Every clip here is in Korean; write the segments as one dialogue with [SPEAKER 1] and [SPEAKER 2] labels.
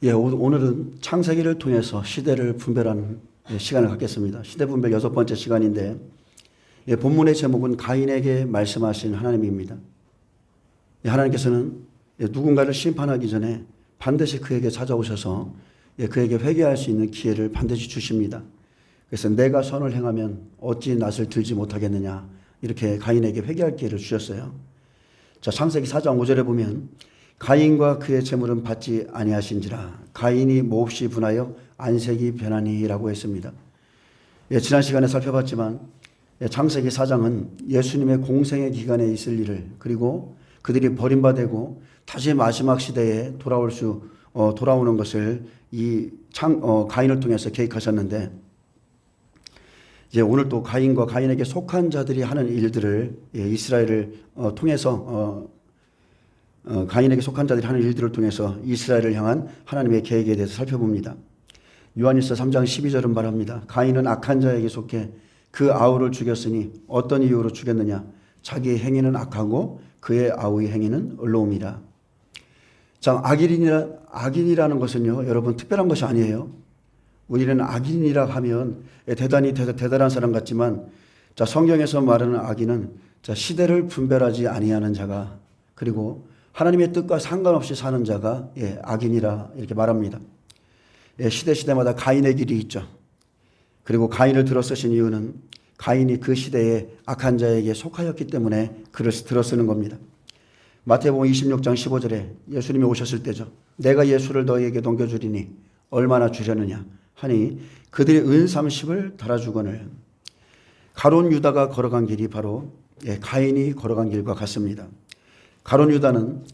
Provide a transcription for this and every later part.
[SPEAKER 1] 오늘은 창세기를 통해서 시대를 분별하는 시간을 갖겠습니다. 시대 분별 6번째 시간인데, 본문의 제목은 가인에게 말씀하신 하나님입니다. 하나님께서는 누군가를 심판하기 전에 반드시 그에게 찾아오셔서 그에게 회개할 수 있는 기회를 반드시 주십니다. 그래서 내가 선을 행하면 어찌 낯을 들지 못하겠느냐, 이렇게 가인에게 회개할 기회를 주셨어요. 자, 창세기 4장 5절에 보면 가인과 그의 재물은 받지 아니하신지라 가인이 몹시 분하여 안색이 변하니라고 했습니다. 지난 시간에 살펴봤지만 창세기 4장은 예수님의 공생의 기간에 있을 일을, 그리고 그들이 버림받고 다시 마지막 시대에 돌아오는 것을 가인을 통해서 계획하셨는데, 이제 오늘 또 가인과 가인에게 속한 자들이 하는 일들을 이스라엘을 통해서 가인에게 속한 자들이 하는 일들을 통해서 이스라엘을 향한 하나님의 계획에 대해서 살펴봅니다. 요한일서 3장 12절은 말합니다. 가인은 악한 자에게 속해 그 아우를 죽였으니 어떤 이유로 죽였느냐? 자기의 행위는 악하고 그의 아우의 행위는 의로움이라. 자, 악인이라는 것은요, 여러분 특별한 것이 아니에요. 우리는 악인이라 하면 대단한 사람 같지만, 자, 성경에서 말하는 악인은 시대를 분별하지 아니하는 자가, 그리고 하나님의 뜻과 상관없이 사는 자가 악인이라 이렇게 말합니다. 시대마다 가인의 길이 있죠. 그리고 가인을 들어 쓰신 이유는 가인이 그 시대에 악한 자에게 속하였기 때문에 그를 들어 쓰는 겁니다. 마태복음 26장 15절에 예수님이 오셨을 때죠. 내가 예수를 너희에게 넘겨주리니 얼마나 주려느냐 하니 그들이 은 30을 달아주거늘. 가룟 유다가 걸어간 길이 바로 가인이 걸어간 길과 같습니다. 가룟 유다는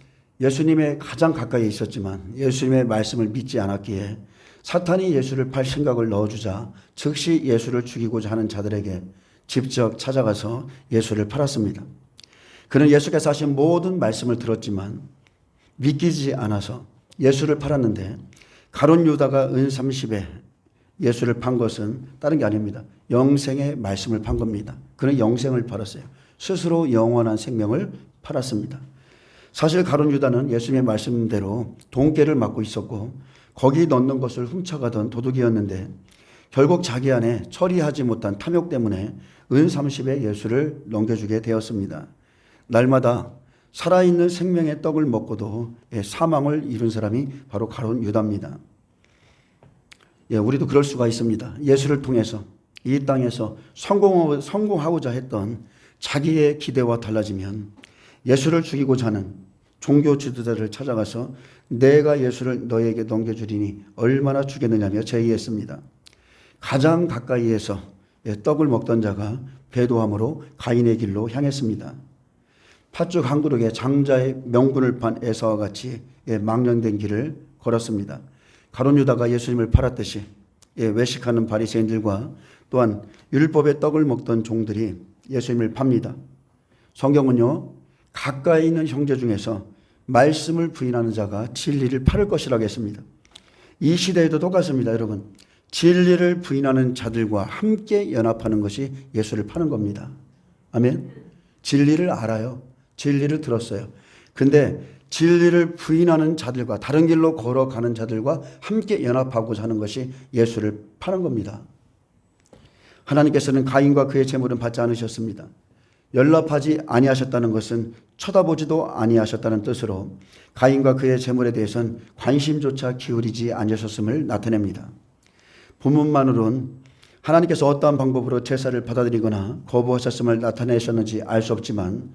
[SPEAKER 1] 예수님의 가장 가까이 있었지만 예수님의 말씀을 믿지 않았기에 사탄이 예수를 팔 생각을 넣어주자 즉시 예수를 죽이고자 하는 자들에게 직접 찾아가서 예수를 팔았습니다. 그는 예수께서 하신 모든 말씀을 들었지만 믿기지 않아서 예수를 팔았는데, 가룟 유다가 은 30에 예수를 판 것은 다른 게 아닙니다. 영생의 말씀을 판 겁니다. 그는 영생을 팔았어요. 스스로 영원한 생명을 팔았습니다. 사실 가룟 유다는 예수님의 말씀대로 돈깨를 맡고 있었고 거기 넣는 것을 훔쳐가던 도둑이었는데, 결국 자기 안에 처리하지 못한 탐욕 때문에 은 30에 예수를 넘겨주게 되었습니다. 날마다 살아있는 생명의 떡을 먹고도 사망을 이룬 사람이 바로 가룟 유다입니다. 우리도 그럴 수가 있습니다. 예수를 통해서 이 땅에서 성공하고자 했던 자기의 기대와 달라지면 예수를 죽이고자 하는 종교 지도자를 찾아가서 내가 예수를 너에게 넘겨주리니 얼마나 주겠느냐며 제의했습니다. 가장 가까이에서 떡을 먹던 자가 배도함으로 가인의 길로 향했습니다. 팥죽 한 그릇에 장자의 명분을 판 에사와 같이 망령된 길을 걸었습니다. 가룟 유다가 예수님을 팔았듯이 외식하는 바리새인들과 또한 율법의 떡을 먹던 종들이 예수님을 팝니다. 성경은요, 가까이 있는 형제 중에서 말씀을 부인하는 자가 진리를 팔을 것이라고 했습니다. 이 시대에도 똑같습니다, 여러분. 진리를 부인하는 자들과 함께 연합하는 것이 예수를 파는 겁니다. 아멘. 진리를 알아요. 진리를 들었어요. 근데 진리를 부인하는 자들과, 다른 길로 걸어가는 자들과 함께 연합하고자 하는 것이 예수를 파는 겁니다. 하나님께서는 가인과 그의 재물은 받지 않으셨습니다. 연락하지 아니하셨다는 것은 쳐다보지도 아니하셨다는 뜻으로 가인과 그의 재물에 대해서는 관심조차 기울이지 않으셨음을 나타냅니다. 본문만으로는 하나님께서 어떠한 방법으로 제사를 받아들이거나 거부하셨음을 나타내셨는지 알 수 없지만,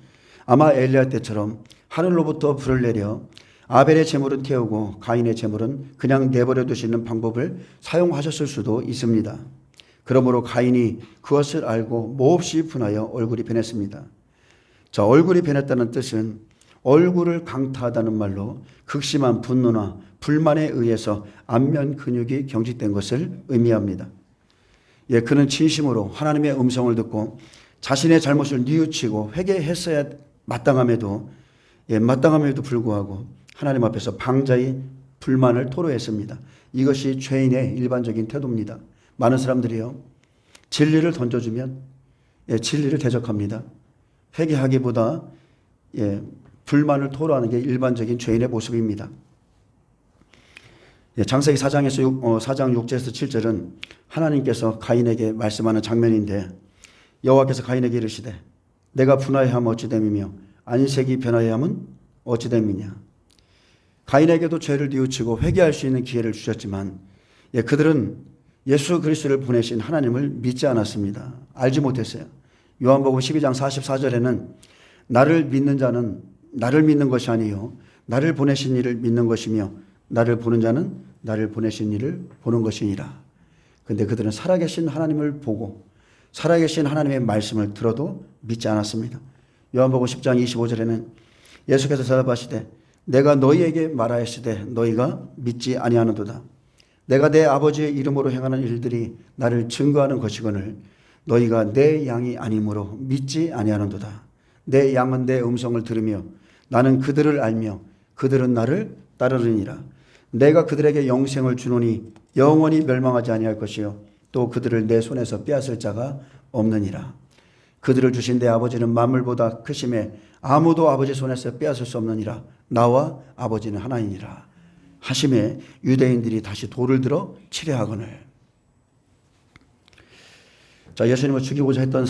[SPEAKER 1] 아마 엘리야 때처럼 하늘로부터 불을 내려 아벨의 제물은 태우고 가인의 제물은 그냥 내버려 두시는 방법을 사용하셨을 수도 있습니다. 그러므로 가인이 그것을 알고 몹시 분하여 얼굴이 변했습니다. 자, 얼굴이 변했다는 뜻은 얼굴을 강타하다는 말로 극심한 분노나 불만에 의해서 안면 근육이 경직된 것을 의미합니다. 그는 진심으로 하나님의 음성을 듣고 자신의 잘못을 뉘우치고 회개했어야 마땅함에도 불구하고 하나님 앞에서 방자히 불만을 토로했습니다. 이것이 죄인의 일반적인 태도입니다. 많은 사람들이요, 진리를 던져주면 진리를 대적합니다. 회개하기보다 불만을 토로하는 게 일반적인 죄인의 모습입니다. 창세기 4장 6절에서 7절은 하나님께서 가인에게 말씀하는 장면인데 여호와께서 가인에게 이르시되 내가 분하여함 어찌 됨이며 안색이 변하여함은 어찌 됨이냐. 가인에게도 죄를 뉘우치고 회개할 수 있는 기회를 주셨지만 그들은 예수 그리스도를 보내신 하나님을 믿지 않았습니다. 알지 못했어요. 요한복음 12장 44절에는 나를 믿는 자는 나를 믿는 것이 아니요 나를 보내신 이를 믿는 것이며 나를 보는 자는 나를 보내신 이를 보는 것이니라. 그런데 그들은 살아계신 하나님을 보고 살아계신 하나님의 말씀을 들어도 믿지 않았습니다. 요한복음 10장 25절에는 예수께서 대답하시되 내가 너희에게 말하였으되 너희가 믿지 아니하는도다. 내가 내 아버지의 이름으로 행하는 일들이 나를 증거하는 것이거늘 너희가 내 양이 아니므로 믿지 아니하는도다. 내 양은 내 음성을 들으며 나는 그들을 알며 그들은 나를 따르느니라. 내가 그들에게 영생을 주노니 영원히 멸망하지 아니할 것이요 또 그들을 내 손에서 빼앗을 자가 없느니라. 그들을 주신 내 아버지는 만물보다 크심에 아무도 아버지 손에서 빼앗을 수 없느니라. 나와 아버지는 하나이니라 하심에 유대인들이 다시 돌을 들어 치려 하거늘. 자, 예수님을 죽이고자 했던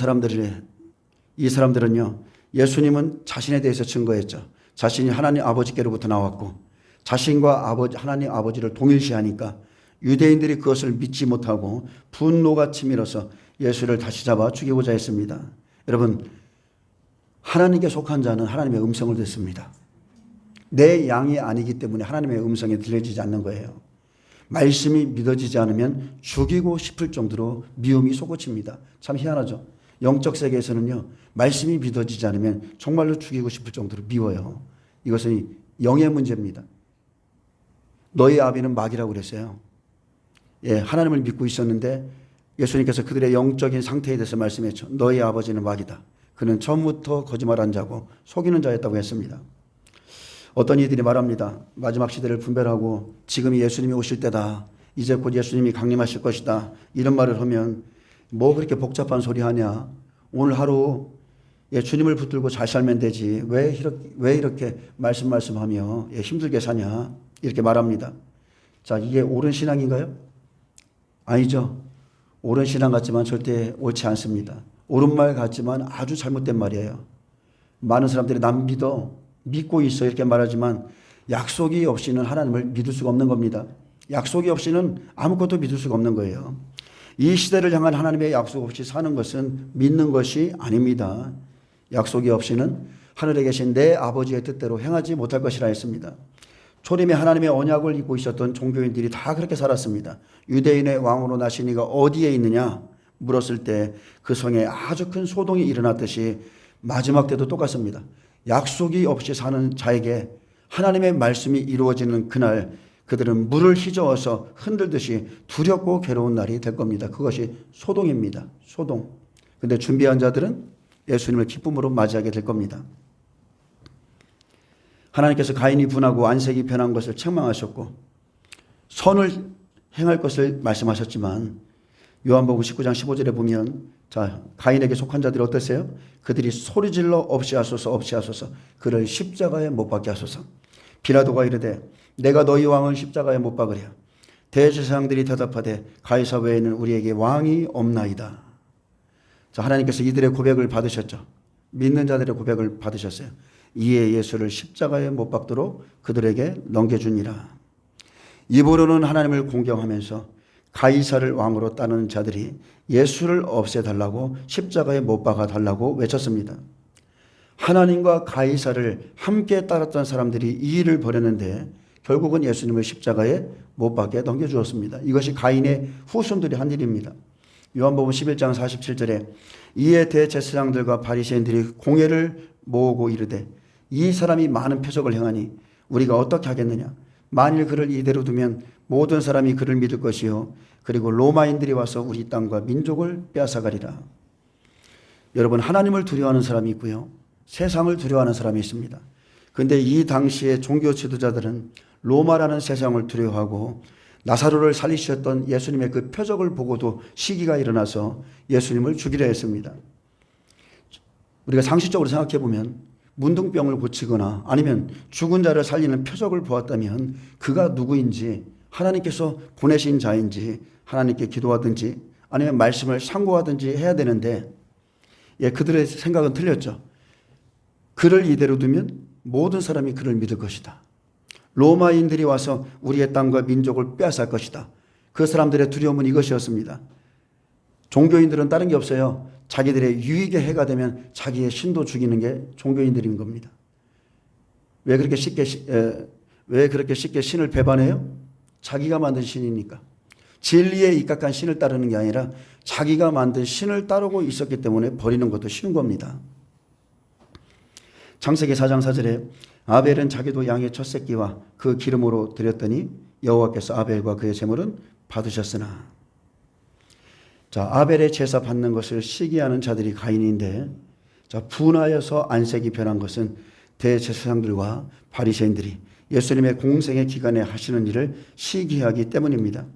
[SPEAKER 1] 이 사람들은요, 예수님은 자신에 대해서 증거했죠. 자신이 하나님 아버지께로부터 나왔고 자신과 하나님 아버지를 동일시하니까 유대인들이 그것을 믿지 못하고 분노가 치밀어서 예수를 다시 잡아 죽이고자 했습니다. 여러분, 하나님께 속한 자는 하나님의 음성을 듣습니다. 내 양이 아니기 때문에 하나님의 음성이 들려지지 않는 거예요. 말씀이 믿어지지 않으면 죽이고 싶을 정도로 미움이 솟구칩니다. 참 희한하죠. 영적 세계에서는요, 말씀이 믿어지지 않으면 정말로 죽이고 싶을 정도로 미워요. 이것은 영의 문제입니다. 너희 아비는 마귀라고 그랬어요. 하나님을 믿고 있었는데 예수님께서 그들의 영적인 상태에 대해서 말씀했죠. 너희 아버지는 마귀다. 그는 처음부터 거짓말한 자고 속이는 자였다고 했습니다. 어떤 이들이 말합니다. 마지막 시대를 분별하고 지금이 예수님이 오실 때다. 이제 곧 예수님이 강림하실 것이다. 이런 말을 하면 뭐 그렇게 복잡한 소리 하냐. 오늘 하루 주님을 붙들고 잘 살면 되지. 왜 이렇게 말씀하며 힘들게 사냐. 이렇게 말합니다. 자, 이게 옳은 신앙인가요? 아니죠. 옳은 신앙 같지만 절대 옳지 않습니다. 옳은 말 같지만 아주 잘못된 말이에요. 많은 사람들이 남 믿고 있어 이렇게 말하지만 약속이 없이는 하나님을 믿을 수가 없는 겁니다. 약속이 없이는 아무것도 믿을 수가 없는 거예요. 이 시대를 향한 하나님의 약속 없이 사는 것은 믿는 것이 아닙니다. 약속이 없이는 하늘에 계신 내 아버지의 뜻대로 행하지 못할 것이라 했습니다. 초림에 하나님의 언약을 잊고 있었던 종교인들이 다 그렇게 살았습니다. 유대인의 왕으로 나신 이가 어디에 있느냐 물었을 때 그 성에 아주 큰 소동이 일어났듯이 마지막 때도 똑같습니다. 약속이 없이 사는 자에게 하나님의 말씀이 이루어지는 그날 그들은 물을 휘저어서 흔들듯이 두렵고 괴로운 날이 될 겁니다. 그것이 소동입니다. 소동. 근데 준비한 자들은 예수님을 기쁨으로 맞이하게 될 겁니다. 하나님께서 가인이 분하고 안색이 변한 것을 책망하셨고 선을 행할 것을 말씀하셨지만 요한복음 19장 15절에 보면 자, 가인에게 속한 자들이 어떠세요? 그들이 소리질러 없이 하소서 그를 십자가에 못 박게 하소서. 빌라도가 이르되 내가 너희 왕을 십자가에 못 박으랴. 대제사장들이 대답하되 가이사 외에는 우리에게 왕이 없나이다. 자, 하나님께서 이들의 고백을 받으셨죠. 믿는 자들의 고백을 받으셨어요. 이에 예수를 십자가에 못 박도록 그들에게 넘겨주니라. 입으로는 하나님을 공경하면서 가이사를 왕으로 따르는 자들이 예수를 없애달라고 십자가에 못 박아달라고 외쳤습니다. 하나님과 가이사를 함께 따랐던 사람들이 이 일을 벌였는데 결국은 예수님을 십자가에 못 박게 넘겨주었습니다. 이것이 가인의 후손들이 한 일입니다. 요한복음 11장 47절에 이에 대제사장들과 바리새인들이 공회를 모으고 이르되 이 사람이 많은 표적을 행하니 우리가 어떻게 하겠느냐. 만일 그를 이대로 두면 모든 사람이 그를 믿을 것이요 그리고 로마인들이 와서 우리 땅과 민족을 빼앗아가리라. 여러분, 하나님을 두려워하는 사람이 있고요 세상을 두려워하는 사람이 있습니다. 그런데 이 당시의 종교 지도자들은 로마라는 세상을 두려워하고 나사로를 살리셨던 예수님의 그 표적을 보고도 시기가 일어나서 예수님을 죽이려 했습니다. 우리가 상식적으로 생각해 보면 문둥병을 고치거나 아니면 죽은 자를 살리는 표적을 보았다면 그가 누구인지 하나님께서 보내신 자인지 하나님께 기도하든지 아니면 말씀을 상고하든지 해야 되는데 그들의 생각은 틀렸죠. 그를 이대로 두면 모든 사람이 그를 믿을 것이다. 로마인들이 와서 우리의 땅과 민족을 빼앗을 것이다. 그 사람들의 두려움은 이것이었습니다. 종교인들은 다른 게 없어요. 자기들의 유익에 해가 되면 자기의 신도 죽이는 게 종교인들인 겁니다. 왜 그렇게 쉽게 신을 배반해요? 자기가 만든 신이니까. 진리에 입각한 신을 따르는 게 아니라 자기가 만든 신을 따르고 있었기 때문에 버리는 것도 쉬운 겁니다. 창세기 4장 4절에 아벨은 자기도 양의 첫 새끼와 그 기름으로 드렸더니 여호와께서 아벨과 그의 제물은 받으셨으나. 자, 아벨의 제사 받는 것을 시기하는 자들이 가인인데, 자, 분하여서 안색이 변한 것은 대제사장들과 바리새인들이 예수님의 공생의 기간에 하시는 일을 시기하기 때문입니다.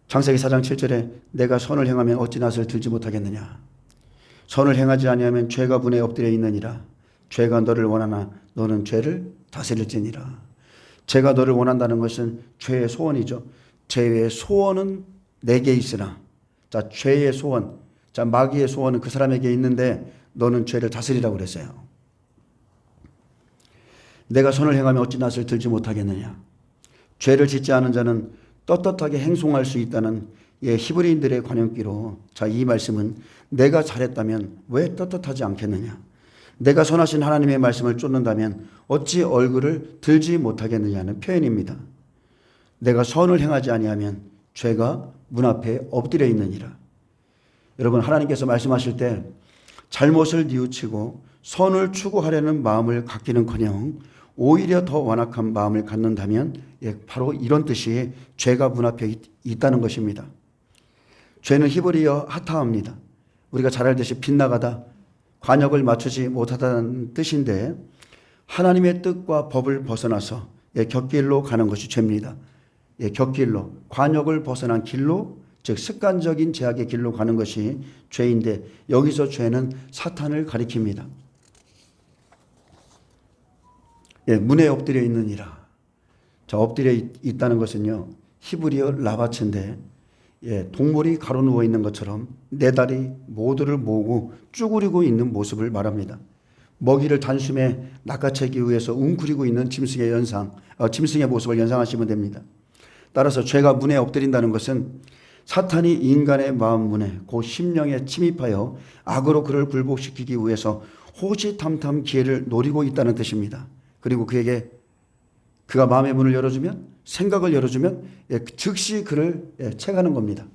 [SPEAKER 1] 창세기 4장 7절에 내가 선을 행하면 어찌 낯을 들지 못하겠느냐. 선을 행하지 아니하면 죄가 분에 엎드려 있느니라. 죄가 너를 원하나 너는 죄를 다스릴지니라. 죄가 너를 원한다는 것은 죄의 소원이죠. 죄의 소원은 내게 있으나, 자, 죄의 소원, 자, 마귀의 소원은 그 사람에게 있는데 너는 죄를 다스리라고 그랬어요. 내가 선을 행하면 어찌 낯을 들지 못하겠느냐. 죄를 짓지 않은 자는 떳떳하게 행송할 수 있다는 히브리인들의 관용기로, 자, 이 말씀은 내가 잘했다면 왜 떳떳하지 않겠느냐. 내가 선하신 하나님의 말씀을 쫓는다면 어찌 얼굴을 들지 못하겠느냐는 표현입니다. 내가 선을 행하지 아니하면 죄가 문 앞에 엎드려 있느니라. 여러분, 하나님께서 말씀하실 때 잘못을 뉘우치고 선을 추구하려는 마음을 갖기는커녕 오히려 더 완악한 마음을 갖는다면 바로 이런 뜻이 죄가 문 앞에 있다는 것입니다. 죄는 히브리어 하타입니다. 우리가 잘 알듯이 빗나가다, 관역을 맞추지 못하다는 뜻인데 하나님의 뜻과 법을 벗어나서 곁길로 가는 것이 죄입니다. 곁길로, 관역을 벗어난 길로, 즉 습관적인 제약의 길로 가는 것이 죄인데 여기서 죄는 사탄을 가리킵니다. 문에 엎드려 있느니라. 자, 엎드려 있다는 것은요, 히브리어 라바츠인데 동물이 가로 누워 있는 것처럼 네 다리 모두를 모으고 쭈그리고 있는 모습을 말합니다. 먹이를 단숨에 낚아채기 위해서 웅크리고 있는 짐승의 모습을 연상하시면 됩니다. 따라서 죄가 문에 엎드린다는 것은 사탄이 인간의 마음 문에, 그 심령에 침입하여 악으로 그를 굴복시키기 위해서 호시탐탐 기회를 노리고 있다는 뜻입니다. 그리고 그가 마음의 문을 열어주면, 생각을 열어주면 즉시 그를 채가는 겁니다.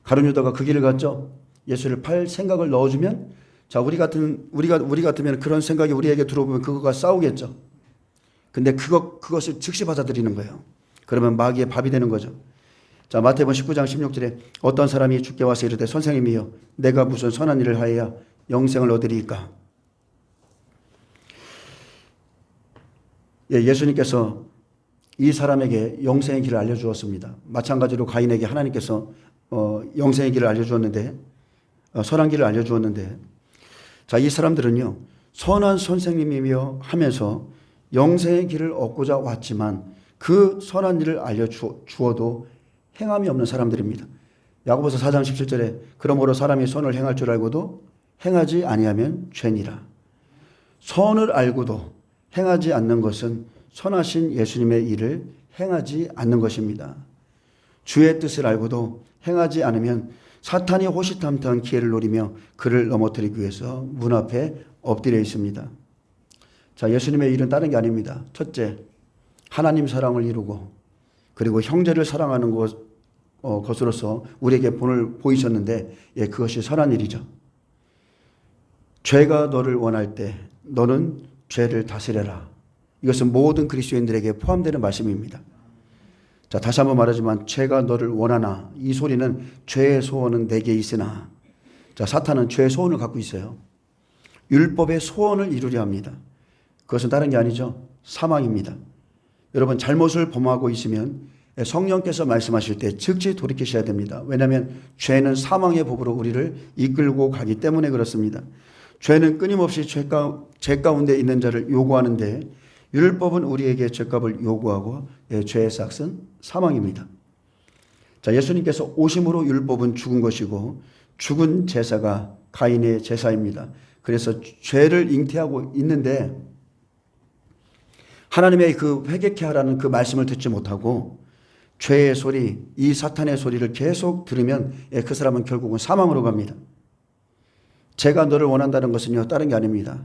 [SPEAKER 1] 가룟 유다가 그 길을 갔죠. 예수를 팔 생각을 넣어주면, 자, 우리 같으면 그런 생각이 우리에게 들어오면 그거가 싸우겠죠. 근데 그것을 즉시 받아들이는 거예요. 그러면 마귀의 밥이 되는 거죠. 자, 마태복음 19장 16절에 어떤 사람이 주께 와서 이르되 선생님이여 내가 무슨 선한 일을 하여야 영생을 얻으리이까. 예수님께서 이 사람에게 영생의 길을 알려주었습니다. 마찬가지로 가인에게 하나님께서 영생의 길을 알려주었는데, 선한 길을 알려주었는데, 자, 이 사람들은요, 선한 선생님이며 하면서 영생의 길을 얻고자 왔지만 그 선한 일을 알려주어도 행함이 없는 사람들입니다. 야고보서 4장 17절에 그러므로 사람이 선을 행할 줄 알고도 행하지 아니하면 죄니라. 선을 알고도 행하지 않는 것은 선하신 예수님의 일을 행하지 않는 것입니다. 주의 뜻을 알고도 행하지 않으면 사탄이 호시탐탐 기회를 노리며 그를 넘어뜨리기 위해서 문 앞에 엎드려 있습니다. 자, 예수님의 일은 다른 게 아닙니다. 첫째, 하나님 사랑을 이루고 그리고 형제를 사랑하는 것으로서 우리에게 본을 보이셨는데 그것이 선한 일이죠. 죄가 너를 원할 때 너는 죄를 다스려라. 이것은 모든 그리스도인들에게 포함되는 말씀입니다. 자, 다시 한번 말하지만 죄가 너를 원하나, 이 소리는 죄의 소원은 내게 있으나, 자, 사탄은 죄의 소원을 갖고 있어요. 율법의 소원을 이루려 합니다. 그것은 다른 게 아니죠. 사망입니다. 여러분, 잘못을 범하고 있으면 성령께서 말씀하실 때 즉시 돌이키셔야 됩니다. 왜냐하면 죄는 사망의 법으로 우리를 이끌고 가기 때문에 그렇습니다. 죄는 끊임없이 죄 가운데 있는 자를 요구하는데 율법은 우리에게 죄값을 요구하고 죄의 삭은 사망입니다. 자, 예수님께서 오심으로 율법은 죽은 것이고 죽은 제사가 가인의 제사입니다. 그래서 죄를 잉태하고 있는데 하나님의 그 회개케 하라는 그 말씀을 듣지 못하고 죄의 소리, 이 사탄의 소리를 계속 들으면 그 사람은 결국은 사망으로 갑니다. 제가 너를 원한다는 것은요, 다른 게 아닙니다.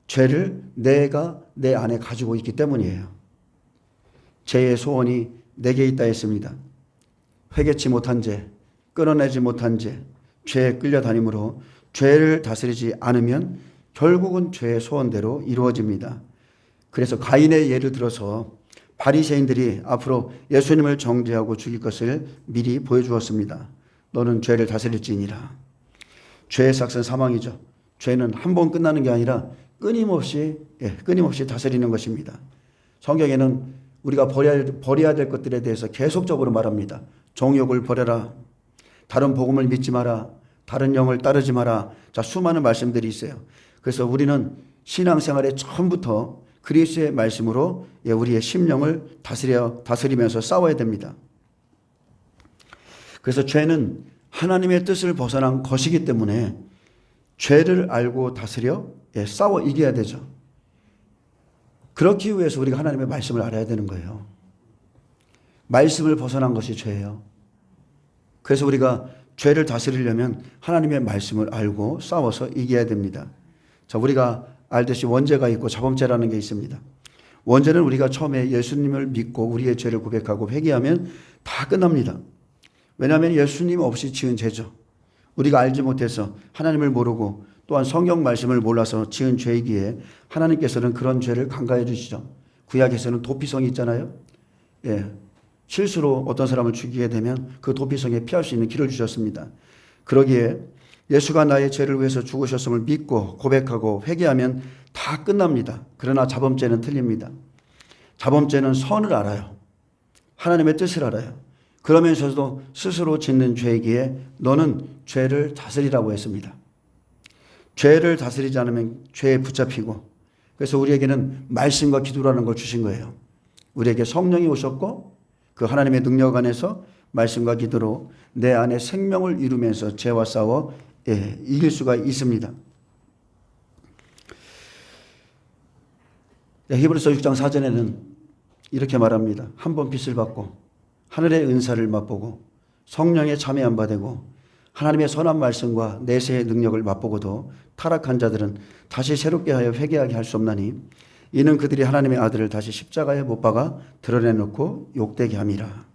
[SPEAKER 1] 죄를 내가 내 안에 가지고 있기 때문이에요. 죄의 소원이 내게 있다 했습니다. 회개치 못한 죄, 끊어내지 못한 죄, 죄에 끌려다니므로 죄를 다스리지 않으면 결국은 죄의 소원대로 이루어집니다. 그래서 가인의 예를 들어서 바리새인들이 앞으로 예수님을 정죄하고 죽일 것을 미리 보여주었습니다. 너는 죄를 다스릴지니라. 죄의 삭은 사망이죠. 죄는 한 번 끝나는 게 아니라 끊임없이 다스리는 것입니다. 성경에는 우리가 버려야 될 것들에 대해서 계속적으로 말합니다. 정욕을 버려라. 다른 복음을 믿지 마라. 다른 영을 따르지 마라. 자, 수많은 말씀들이 있어요. 그래서 우리는 신앙생활의 처음부터 그리스도의 말씀으로 우리의 심령을 다스리면서 싸워야 됩니다. 그래서 죄는 하나님의 뜻을 벗어난 것이기 때문에 죄를 알고 다스려 싸워 이겨야 되죠. 그렇기 위해서 우리가 하나님의 말씀을 알아야 되는 거예요. 말씀을 벗어난 것이 죄예요. 그래서 우리가 죄를 다스리려면 하나님의 말씀을 알고 싸워서 이겨야 됩니다. 자, 우리가 알듯이 원죄가 있고 자범죄라는 게 있습니다. 원죄는 우리가 처음에 예수님을 믿고 우리의 죄를 고백하고 회개하면 다 끝납니다. 왜냐하면 예수님 없이 지은 죄죠. 우리가 알지 못해서 하나님을 모르고 또한 성경 말씀을 몰라서 지은 죄이기에 하나님께서는 그런 죄를 간과해 주시죠. 구약에서는 도피성이 있잖아요. 실수로 어떤 사람을 죽이게 되면 그 도피성에 피할 수 있는 길을 주셨습니다. 그러기에 예수가 나의 죄를 위해서 죽으셨음을 믿고 고백하고 회개하면 다 끝납니다. 그러나 자범죄는 틀립니다. 자범죄는 선을 알아요. 하나님의 뜻을 알아요. 그러면서도 스스로 짓는 죄이기에 너는 죄를 다스리라고 했습니다. 죄를 다스리지 않으면 죄에 붙잡히고, 그래서 우리에게는 말씀과 기도라는 걸 주신 거예요. 우리에게 성령이 오셨고 그 하나님의 능력 안에서 말씀과 기도로 내 안에 생명을 이루면서 죄와 싸워 이길 수가 있습니다. 히브리서 6장 4절에는 이렇게 말합니다. 한 번 빚을 받고 하늘의 은사를 맛보고 성령의 참여한 바 되고 하나님의 선한 말씀과 내세의 능력을 맛보고도 타락한 자들은 다시 새롭게 하여 회개하게 할 수 없나니 이는 그들이 하나님의 아들을 다시 십자가에 못 박아 드러내놓고 욕되게 함이라.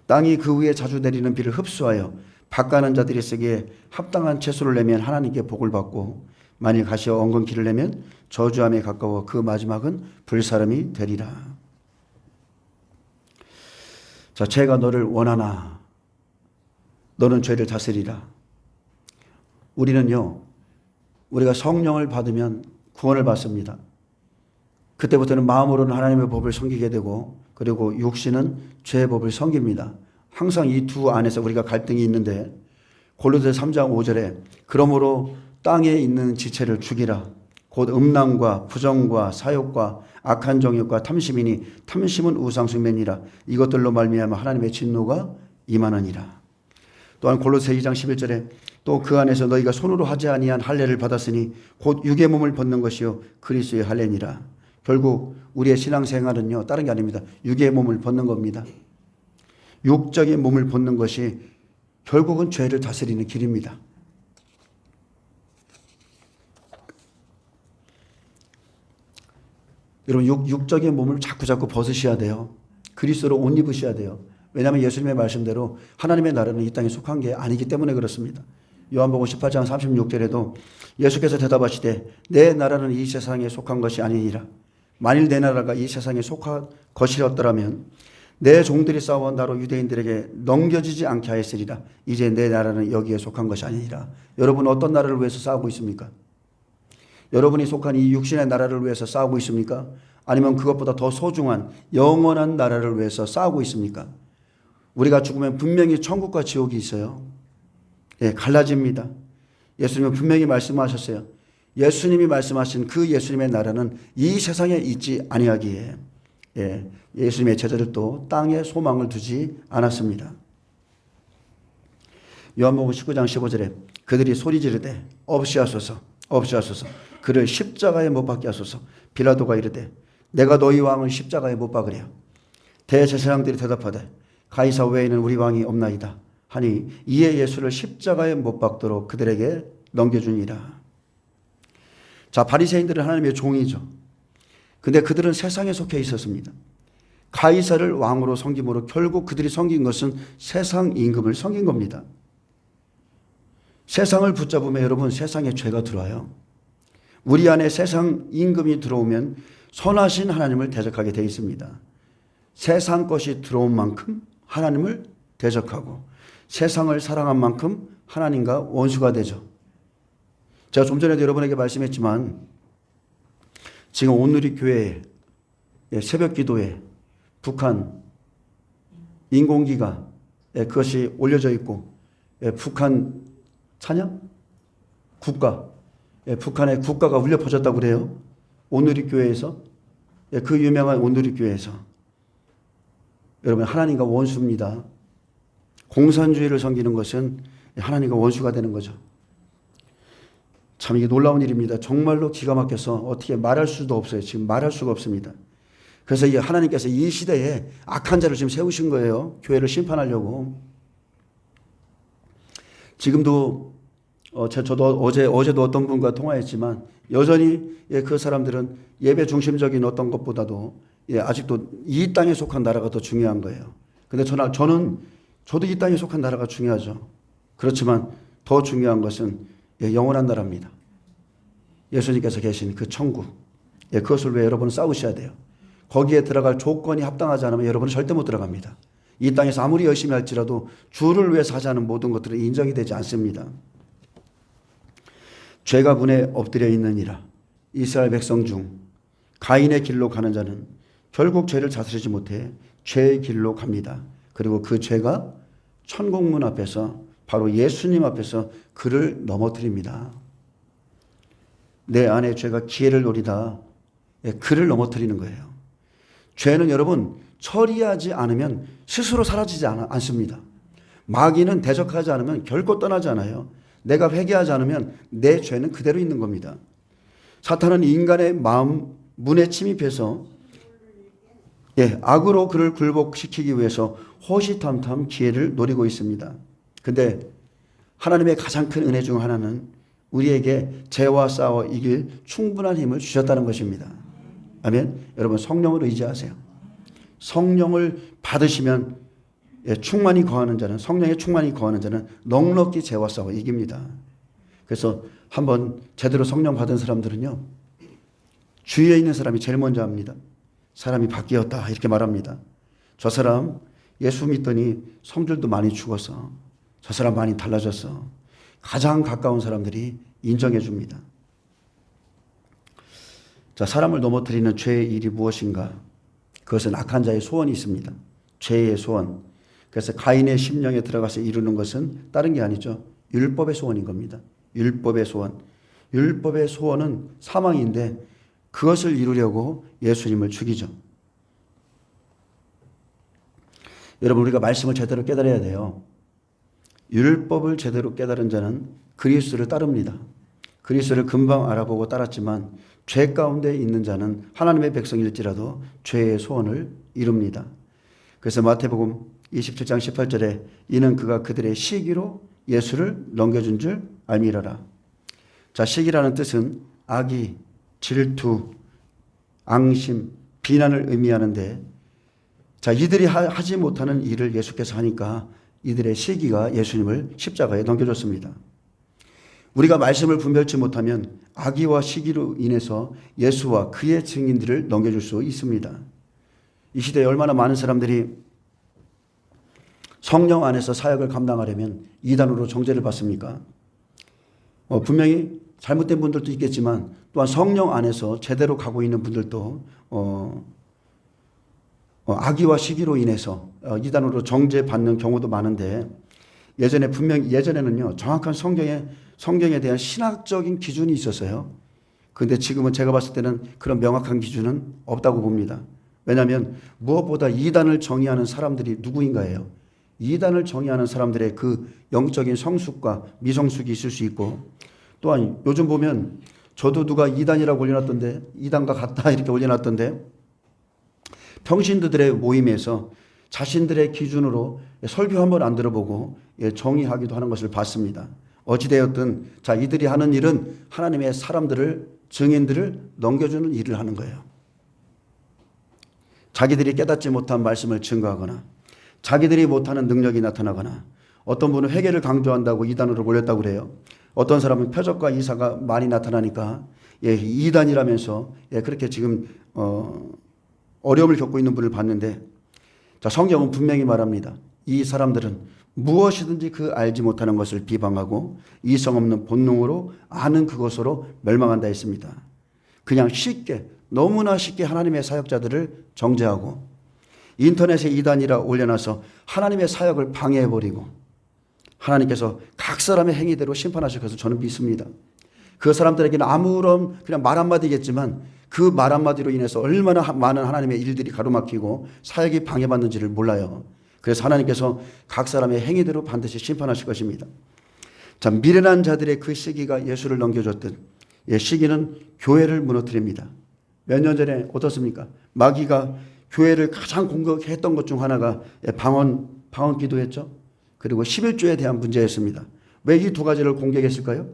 [SPEAKER 1] 땅이 그 위에 자주 내리는 비를 흡수하여 밭가는 자들이 쓰기에 합당한 채소를 내면 하나님께 복을 받고 만일 가시어 엉겅퀴를 내면 저주함에 가까워 그 마지막은 불사름이 되리라. 자, 죄가 너를 원하나 너는 죄를 다스리라. 우리는요, 우리가 성령을 받으면 구원을 받습니다. 그때부터는 마음으로는 하나님의 법을 섬기게 되고 그리고 육신은 죄의 법을 섬깁니다. 항상 이 두 안에서 우리가 갈등이 있는데 골로새 3장 5절에 그러므로 땅에 있는 지체를 죽이라. 곧 음란과 부정과 사욕과 악한 정욕과 탐심이니 탐심은 우상숭배니라. 이것들로 말미암아 하나님의 진노가 임하느니라. 또한 골로새 2장 11절에 또 그 안에서 너희가 손으로 하지 아니한 할례를 받았으니 곧 육의 몸을 벗는 것이요 그리스도의 할례니라. 결국 우리의 신앙생활은요, 다른 게 아닙니다. 육의 몸을 벗는 겁니다. 육적인 몸을 벗는 것이 결국은 죄를 다스리는 길입니다. 여러분, 육적인 몸을 자꾸 벗으셔야 돼요. 그리스도로 옷 입으셔야 돼요. 왜냐하면 예수님의 말씀대로 하나님의 나라는 이 땅에 속한 게 아니기 때문에 그렇습니다. 요한복음 18장 36절에도 예수께서 대답하시되 내 나라는 이 세상에 속한 것이 아니니라. 만일 내 나라가 이 세상에 속한 것이었더라면 내 종들이 싸워 나로 유대인들에게 넘겨지지 않게 하였으리라. 이제 내 나라는 여기에 속한 것이 아니니라. 여러분, 어떤 나라를 위해서 싸우고 있습니까? 여러분이 속한 이 육신의 나라를 위해서 싸우고 있습니까? 아니면 그것보다 더 소중한 영원한 나라를 위해서 싸우고 있습니까? 우리가 죽으면 분명히 천국과 지옥이 있어요. 갈라집니다. 예수님은 분명히 말씀하셨어요. 예수님이 말씀하신 그 예수님의 나라는 이 세상에 있지 아니하기에 예수님의 제자들도 땅에 소망을 두지 않았습니다. 요한복음 19장 15절에 그들이 소리 지르되 없이하소서 없이하소서 그를 십자가에 못 박게 하소서. 빌라도가 이르되 내가 너희 왕을 십자가에 못 박으랴. 대제사장들이 대답하되 가이사 외에는 우리 왕이 없나이다 하니 이에 예수를 십자가에 못 박도록 그들에게 넘겨주니라. 자, 바리새인들은 하나님의 종이죠. 근데 그들은 세상에 속해 있었습니다. 가이사를 왕으로 섬김으로 결국 그들이 섬긴 것은 세상 임금을 섬긴 겁니다. 세상을 붙잡으면 여러분 세상에 죄가 들어와요. 우리 안에 세상 임금이 들어오면 선하신 하나님을 대적하게 되어 있습니다. 세상 것이 들어온 만큼 하나님을 대적하고 세상을 사랑한 만큼 하나님과 원수가 되죠. 제가 좀 전에도 여러분에게 말씀했지만 지금 온누리 교회에 새벽 기도에 북한 인공기가 그것이 올려져 있고 북한 찬양? 국가 북한의 국가가 울려 퍼졌다고 그래요. 온누리 교회에서 그 유명한 온누리 교회에서 여러분 하나님과 원수입니다. 공산주의를 섬기는 것은 하나님과 원수가 되는 거죠. 참 이게 놀라운 일입니다. 정말로 기가 막혀서 어떻게 말할 수도 없어요. 지금 말할 수가 없습니다. 그래서 하나님께서 이 시대에 악한 자를 지금 세우신 거예요. 교회를 심판하려고. 지금도 저도 어제도 어떤 분과 통화했지만 여전히 그 사람들은 예배 중심적인 어떤 것보다도 아직도 이 땅에 속한 나라가 더 중요한 거예요. 근데 저도 이 땅에 속한 나라가 중요하죠. 그렇지만 더 중요한 것은 영원한 나라입니다. 예수님께서 계신 그 천국. 그것을 위해 여러분은 싸우셔야 돼요. 거기에 들어갈 조건이 합당하지 않으면 여러분은 절대 못 들어갑니다. 이 땅에서 아무리 열심히 할지라도 주를 위해서 하지 않은 모든 것들은 인정이 되지 않습니다. 죄가 문에 엎드려 있느니라. 이스라엘 백성 중 가인의 길로 가는 자는 결국 죄를 다스리지 못해 죄의 길로 갑니다. 그리고 그 죄가 천국문 앞에서 바로 예수님 앞에서 그를 넘어뜨립니다. 내 안에 죄가 기회를 노리다 그를 넘어뜨리는 거예요. 죄는 여러분 처리하지 않으면 스스로 사라지지 않습니다. 마귀는 대적하지 않으면 결코 떠나지 않아요. 내가 회개하지 않으면 내 죄는 그대로 있는 겁니다. 사탄은 인간의 마음 문에 침입해서 악으로 그를 굴복시키기 위해서 호시탐탐 기회를 노리고 있습니다. 근데 하나님의 가장 큰 은혜 중 하나는 우리에게 죄와 싸워 이길 충분한 힘을 주셨다는 것입니다. 아멘. 여러분 성령을 의지하세요. 성령을 받으시면 충만히 거하는 자는 성령에 충만히 거하는 자는 넉넉히 죄와 싸워 이깁니다. 그래서 한번 제대로 성령 받은 사람들은요. 주위에 있는 사람이 제일 먼저 합니다. 사람이 바뀌었다 이렇게 말합니다. 저 사람 예수 믿더니 성질도 많이 죽어서 저 사람 많이 달라졌어. 가장 가까운 사람들이 인정해 줍니다. 자, 사람을 넘어뜨리는 죄의 일이 무엇인가? 그것은 악한 자의 소원이 있습니다. 죄의 소원. 그래서 가인의 심령에 들어가서 이루는 것은 다른 게 아니죠. 율법의 소원인 겁니다. 율법의 소원. 율법의 소원은 사망인데 그것을 이루려고 예수님을 죽이죠. 여러분 우리가 말씀을 제대로 깨달아야 돼요. 율법을 제대로 깨달은 자는 그리스도를 따릅니다. 그리스도를 금방 알아보고 따랐지만 죄 가운데 있는 자는 하나님의 백성일지라도 죄의 소원을 이룹니다. 그래서 마태복음 27장 18절에 이는 그가 그들의 시기로 예수를 넘겨준 줄 알미라라. 자, 시기라는 뜻은 악의, 질투, 앙심, 비난을 의미하는데 자, 이들이 하지 못하는 일을 예수께서 하니까 이들의 시기가 예수님을 십자가에 넘겨줬습니다. 우리가 말씀을 분별치 못하면 악의와 시기로 인해서 예수와 그의 증인들을 넘겨줄 수 있습니다. 이 시대에 얼마나 많은 사람들이 성령 안에서 사역을 감당하려면 이단으로 정죄를 받습니까? 분명히 잘못된 분들도 있겠지만 또한 성령 안에서 제대로 가고 있는 분들도 악의와 시기로 인해서 이단으로 정죄받는 경우도 많은데 예전에는요 정확한 성경에 대한 신학적인 기준이 있었어요. 그런데 지금은 제가 봤을 때는 그런 명확한 기준은 없다고 봅니다. 왜냐하면 무엇보다 이단을 정의하는 사람들이 누구인가예요. 이단을 정의하는 사람들의 그 영적인 성숙과 미성숙이 있을 수 있고, 또한 요즘 보면 저도 누가 이단이라고 올려놨던데, 이단과 같다 이렇게 올려놨던데, 평신도들의 모임에서 자신들의 기준으로 설교 한번 안 들어보고 정의하기도 하는 것을 봤습니다. 어찌되었든 자, 이들이 하는 일은 하나님의 사람들을, 증인들을 넘겨주는 일을 하는 거예요. 자기들이 깨닫지 못한 말씀을 증거하거나 자기들이 못하는 능력이 나타나거나, 어떤 분은 회개를 강조한다고 이단으로 몰렸다고 그래요. 어떤 사람은 표적과 이사가 많이 나타나니까 이단이라면서 그렇게 지금 어려움을 겪고 있는 분을 봤는데, 자, 성경은 분명히 말합니다. 이 사람들은 무엇이든지 그 알지 못하는 것을 비방하고 이성 없는 본능으로 아는 그것으로 멸망한다 했습니다. 그냥 쉽게, 너무나 쉽게 하나님의 사역자들을 정죄하고 인터넷에 이단이라 올려놔서 하나님의 사역을 방해해버리고 하나님께서 각 사람의 행위대로 심판하실 것을 저는 믿습니다. 그 사람들에게는 아무런 그냥 말 한마디겠지만 그 말 한마디로 인해서 얼마나 많은 하나님의 일들이 가로막히고 사역이 방해받는지를 몰라요. 그래서 하나님께서 각 사람의 행위대로 반드시 심판하실 것입니다. 자, 미련한 자들의 그 시기가 예수를 넘겨줬던 시기는 교회를 무너뜨립니다. 몇 년 전에 어떻습니까? 마귀가 교회를 가장 공격했던 것 중 하나가 방언 기도였죠. 그리고 11조에 대한 문제였습니다. 왜 이 두 가지를 공격했을까요?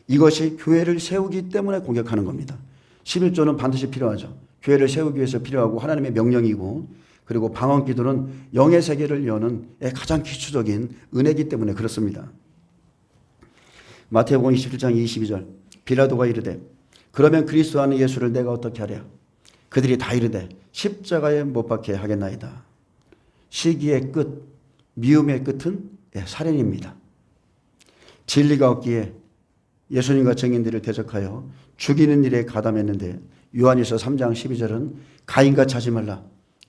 [SPEAKER 1] 이것이 교회를 세우기 때문에 공격하는 겁니다. 11조는 반드시 필요하죠. 교회를 세우기 위해서 필요하고 하나님의 명령이고, 그리고 방언 기도는 영의 세계를 여는 가장 기초적인 은혜이기 때문에 그렇습니다. 마태복음 27장 22절, 빌라도가 이르되 그러면 그리스도 하는 예수를 내가 어떻게 하랴? 그들이 다 이르되 십자가에 못 박게 하겠나이다. 시기의 끝, 미움의 끝은 살인입니다. 진리가 없기에 예수님과 증인들을 대적하여 죽이는 일에 가담했는데, 요한일서 3장 12절은 가인같이 하지 말라.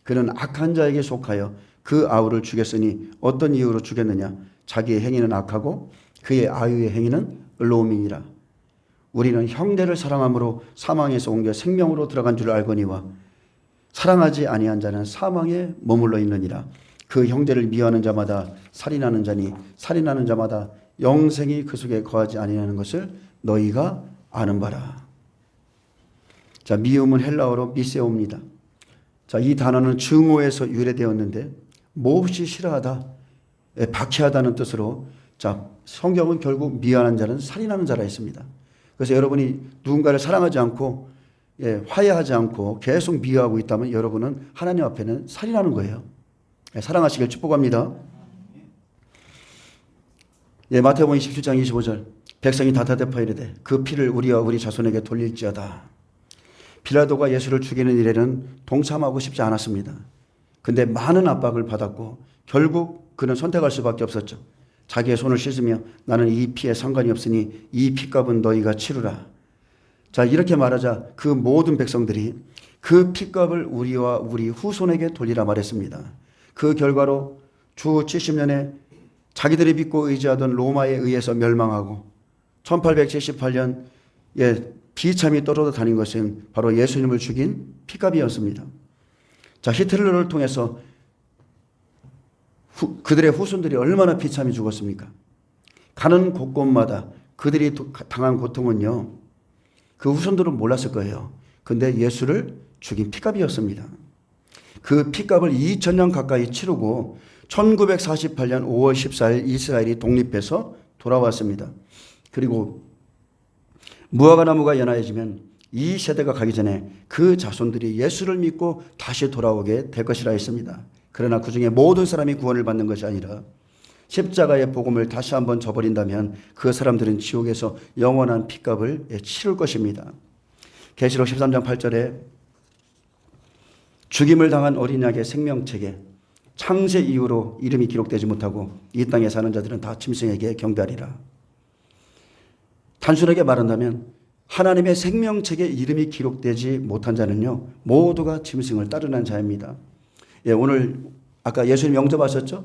[SPEAKER 1] 그는 악한 자에게 속하여 그 아우를 죽였으니 어떤 이유로 죽였느냐? 자기의 행위는 악하고 그의 아우의 행위는 의로움이니라. 우리는 형제를 사랑함으로 사망에서 옮겨 생명으로 들어간 줄 알거니와 사랑하지 아니한 자는 사망에 머물러 있느니라. 그 형제를 미워하는 자마다 살인하는 자니 살인하는 자마다 영생이 그 속에 거하지 아니하는 것을 너희가 아는 바라. 자, 미움은 헬라어로 미세오입니다. 자, 이 단어는 증오에서 유래되었는데 몹시 싫어하다, 박해하다는 뜻으로, 자, 성경은 결국 미워하는 자는 살인하는 자라 했습니다. 그래서 여러분이 누군가를 사랑하지 않고 화해하지 않고 계속 미워하고 있다면 여러분은 하나님 앞에는 살인하는 거예요. 사랑하시길 축복합니다. 마태복음 27장 25절, 백성이 다 대답하여 이르되 그 피를 우리와 우리 자손에게 돌릴지어다. 빌라도가 예수를 죽이는 일에는 동참하고 싶지 않았습니다. 근데 많은 압박을 받았고 결국 그는 선택할 수밖에 없었죠. 자기의 손을 씻으며 나는 이 피에 상관이 없으니 이 피값은 너희가 치르라. 자, 이렇게 말하자 그 모든 백성들이 그 피값을 우리와 우리 후손에게 돌리라 말했습니다. 그 결과로 주 70년에 자기들이 믿고 의지하던 로마에 의해서 멸망하고 1878년 비참히 떨어져 다닌 것은 바로 예수님을 죽인 피값이었습니다. 자, 히틀러를 통해서 그들의 후손들이 얼마나 비참히 죽었습니까? 가는 곳곳마다 그들이 당한 고통은요, 그 후손들은 몰랐을 거예요. 근데 예수를 죽인 피값이었습니다. 그 피값을 2000년 가까이 치르고 1948년 5월 14일 이스라엘이 독립해서 돌아왔습니다. 그리고 무화과 나무가 연하여지면 이 세대가 가기 전에 그 자손들이 예수를 믿고 다시 돌아오게 될 것이라 했습니다. 그러나 그중에 모든 사람이 구원을 받는 것이 아니라 십자가의 복음을 다시 한번 저버린다면 그 사람들은 지옥에서 영원한 피값을 치를 것입니다. 계시록 13장 8절에 죽임을 당한 어린 양의 생명책에 창세 이후로 이름이 기록되지 못하고 이 땅에 사는 자들은 다 짐승에게 경배하리라. 단순하게 말한다면 하나님의 생명책에 이름이 기록되지 못한 자는요, 모두가 짐승을 따르는 자입니다. 오늘 아까 예수님 영접하셨죠?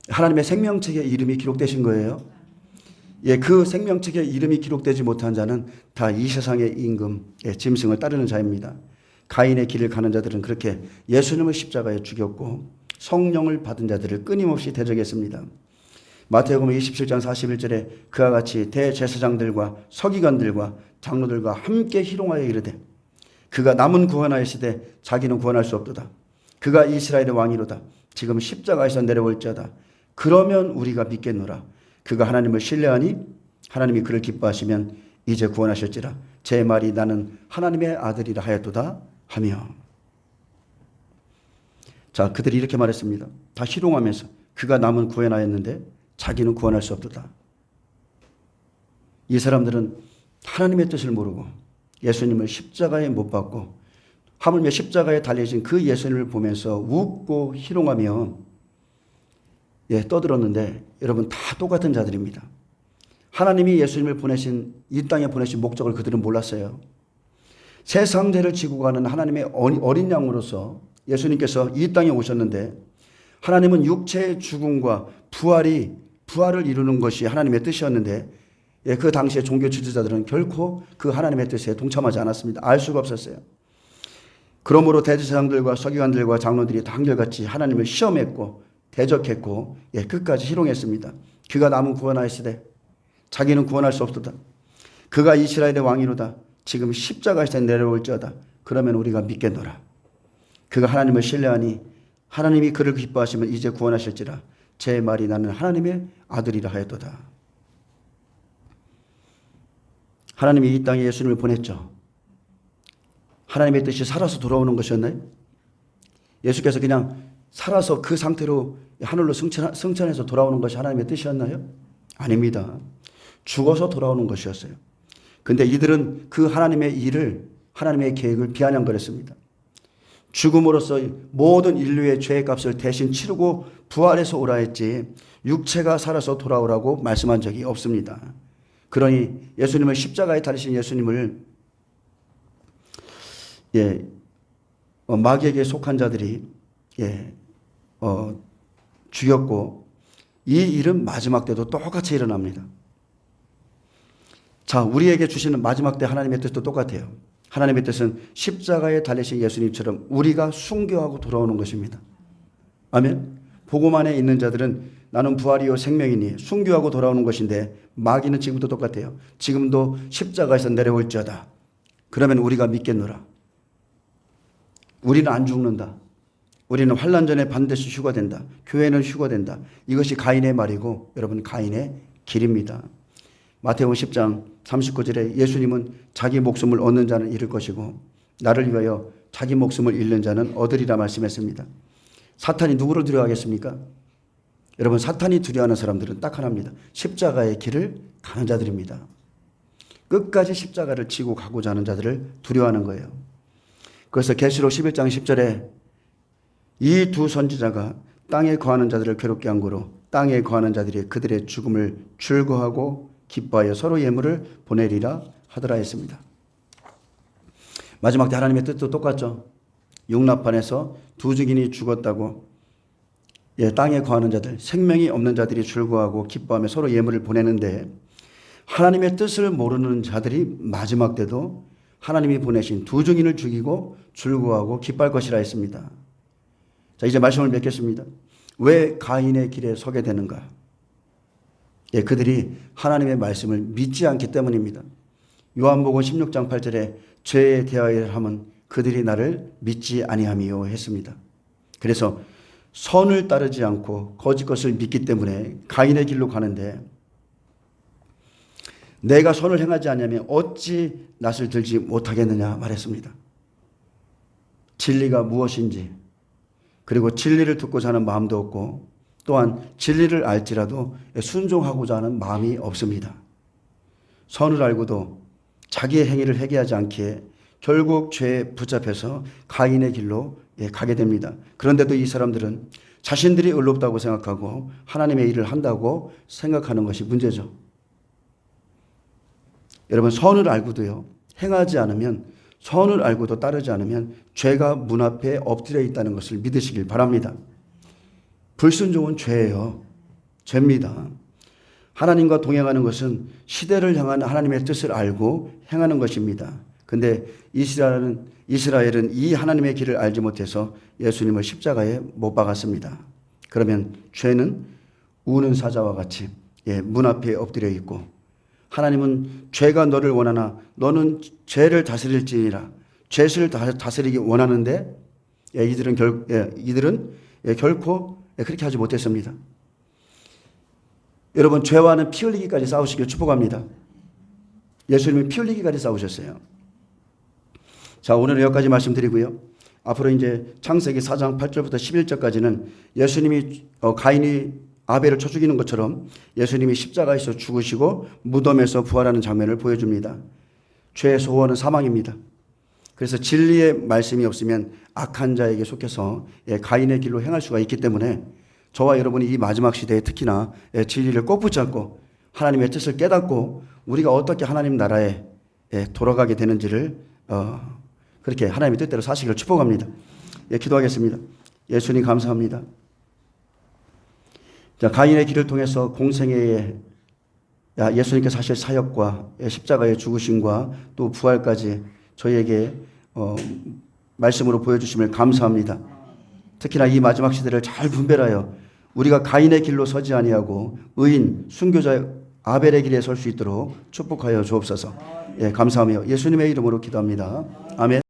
[SPEAKER 1] 하나님의 생명책에 이름이 기록되신 거예요. 그 생명책에 이름이 기록되지 못한 자는 다 이 세상의 임금, 짐승을 따르는 자입니다. 가인의 길을 가는 자들은 그렇게 예수님을 십자가에 죽였고 성령을 받은 자들을 끊임없이 대적했습니다. 마태복음 27장 41절에 그와 같이 대제사장들과 서기관들과 장로들과 함께 희롱하여 이르되 그가 남은 구원하였으되 자기는 구원할 수 없도다. 그가 이스라엘의 왕이로다. 지금 십자가에서 내려올지어다. 그러면 우리가 믿겠노라. 그가 하나님을 신뢰하니 하나님이 그를 기뻐하시면 이제 구원하실지라. 제 말이 나는 하나님의 아들이라 하였도다 하며. 자, 그들이 이렇게 말했습니다. 다 희롱하면서 그가 남은 구원하였는데 자기는 구원할 수 없도다. 이 사람들은 하나님의 뜻을 모르고 예수님을 십자가에 못 박고 하물며 십자가에 달려진 그 예수님을 보면서 웃고 희롱하며 떠들었는데 여러분 다 똑같은 자들입니다. 하나님이 예수님을 보내신 이 땅에 보내신 목적을 그들은 몰랐어요. 세상 죄를 지고 가는 하나님의 어린 양으로서 예수님께서 이 땅에 오셨는데 하나님은 육체의 죽음과 부활을 이루는 것이 하나님의 뜻이었는데 그 당시에 종교 지도자들은 결코 그 하나님의 뜻에 동참하지 않았습니다. 알 수가 없었어요. 그러므로 대제사장들과 서기관들과 장로들이 다 한결같이 하나님을 시험했고 대적했고 끝까지 희롱했습니다. 그가 남은 구원하였으되 자기는 구원할 수 없도다. 그가 이스라엘의 왕이로다. 지금 십자가에서 내려올지어다. 그러면 우리가 믿겠노라. 그가 하나님을 신뢰하니 하나님이 그를 기뻐하시면 이제 구원하실지라. 제 말이 나는 하나님의 아들이라 하였도다. 하나님이 이 땅에 예수님을 보냈죠. 하나님의 뜻이 살아서 돌아오는 것이었나요? 예수께서 그냥 살아서 그 상태로 하늘로 승천해서 돌아오는 것이 하나님의 뜻이었나요? 아닙니다. 죽어서 돌아오는 것이었어요. 근데 이들은 그 하나님의 일을, 하나님의 계획을 비아냥거렸습니다. 죽음으로써 모든 인류의 죄의 값을 대신 치르고 부활해서 오라 했지 육체가 살아서 돌아오라고 말씀한 적이 없습니다. 그러니 예수님을 십자가에 달리신 예수님을 마귀에게 속한 자들이 죽였고 이 일은 마지막 때도 똑같이 일어납니다. 자, 우리에게 주시는 마지막 때 하나님의 뜻도 똑같아요. 하나님의 뜻은 십자가에 달리신 예수님처럼 우리가 순교하고 돌아오는 것입니다. 아멘. 복음 안에 있는 자들은 나는 부활이요 생명이니 순교하고 돌아오는 것인데 마귀는 지금도 똑같아요. 지금도 십자가에서 내려올지어다. 그러면 우리가 믿겠노라. 우리는 안 죽는다. 우리는 환난 전에 반드시 휴거된다. 교회는 휴거된다. 이것이 가인의 말이고 여러분 가인의 길입니다. 마태복음 10장 39절에 예수님은 자기 목숨을 얻는 자는 잃을 것이고 나를 위하여 자기 목숨을 잃는 자는 얻으리라 말씀했습니다. 사탄이 누구를 두려워하겠습니까? 여러분 사탄이 두려워하는 사람들은 딱 하나입니다. 십자가의 길을 가는 자들입니다. 끝까지 십자가를 지고 가고자 하는 자들을 두려워하는 거예요. 그래서 계시록 11장 10절에 이 두 선지자가 땅에 거하는 자들을 괴롭게 한 고로 땅에 거하는 자들이 그들의 죽음을 즐거워하고 기뻐하여 서로 예물을 보내리라 하더라 했습니다. 마지막 때 하나님의 뜻도 똑같죠. 용납판에서 두 증인이 죽었다고 땅에 거하는 자들, 생명이 없는 자들이 즐거워하고 기뻐하며 서로 예물을 보내는데 하나님의 뜻을 모르는 자들이 마지막 때도 하나님이 보내신 두 증인을 죽이고 즐거워하고 기뻐할 것이라 했습니다. 자, 이제 말씀을 맺겠습니다. 왜 가인의 길에 서게 되는가? 그들이 하나님의 말씀을 믿지 않기 때문입니다. 요한복음 16장 8절에 죄에 대하여 함은 그들이 나를 믿지 아니함이요 했습니다. 그래서 선을 따르지 않고 거짓 것을 믿기 때문에 가인의 길로 가는데 내가 선을 행하지 않으면 어찌 낯을 들지 못하겠느냐 말했습니다. 진리가 무엇인지 그리고 진리를 듣고자 하는 마음도 없고 또한 진리를 알지라도 순종하고자 하는 마음이 없습니다. 선을 알고도 자기의 행위를 회개하지 않기에 결국 죄에 붙잡혀서 가인의 길로 가게 됩니다. 그런데도 이 사람들은 자신들이 의롭다고 생각하고 하나님의 일을 한다고 생각하는 것이 문제죠. 여러분 선을 알고도요 행하지 않으면 선을 알고도 따르지 않으면 죄가 문 앞에 엎드려 있다는 것을 믿으시길 바랍니다. 불순종은 죄예요. 죄입니다. 하나님과 동행하는 것은 시대를 향한 하나님의 뜻을 알고 행하는 것입니다. 근데 이스라엘은 이 하나님의 길을 알지 못해서 예수님을 십자가에 못 박았습니다. 그러면 죄는 우는 사자와 같이 문 앞에 엎드려 있고, 하나님은 죄가 너를 원하나 너는 죄를 다스릴지니라. 죄를 다스리기 원하는데 이들은 결코 그렇게 하지 못했습니다. 여러분, 죄와는 피 흘리기까지 싸우시길 축복합니다. 예수님이 피 흘리기까지 싸우셨어요. 자, 오늘은 여기까지 말씀드리고요. 앞으로 이제 창세기 4장 8절부터 11절까지는 예수님이 가인이 아벨을 쳐 죽이는 것처럼 예수님이 십자가에서 죽으시고 무덤에서 부활하는 장면을 보여줍니다. 죄의 소원은 사망입니다. 그래서 진리의 말씀이 없으면 악한 자에게 속해서 가인의 길로 행할 수가 있기 때문에 저와 여러분이 이 마지막 시대에 특히나 진리를 꼭 붙잡고 하나님의 뜻을 깨닫고 우리가 어떻게 하나님 나라에 돌아가게 되는지를 그렇게 하나님의 뜻대로 사시기를 축복합니다. 기도하겠습니다. 예수님 감사합니다. 자, 가인의 길을 통해서 공생애에 예수님께서 하실 사역과 십자가의 죽으심과 또 부활까지 저희에게 말씀으로 보여주심을 감사합니다. 특히나 이 마지막 시대를 잘 분별하여 우리가 가인의 길로 서지 아니하고 의인, 순교자 아벨의 길에 설 수 있도록 축복하여 주옵소서. 감사하며 예수님의 이름으로 기도합니다. 아멘.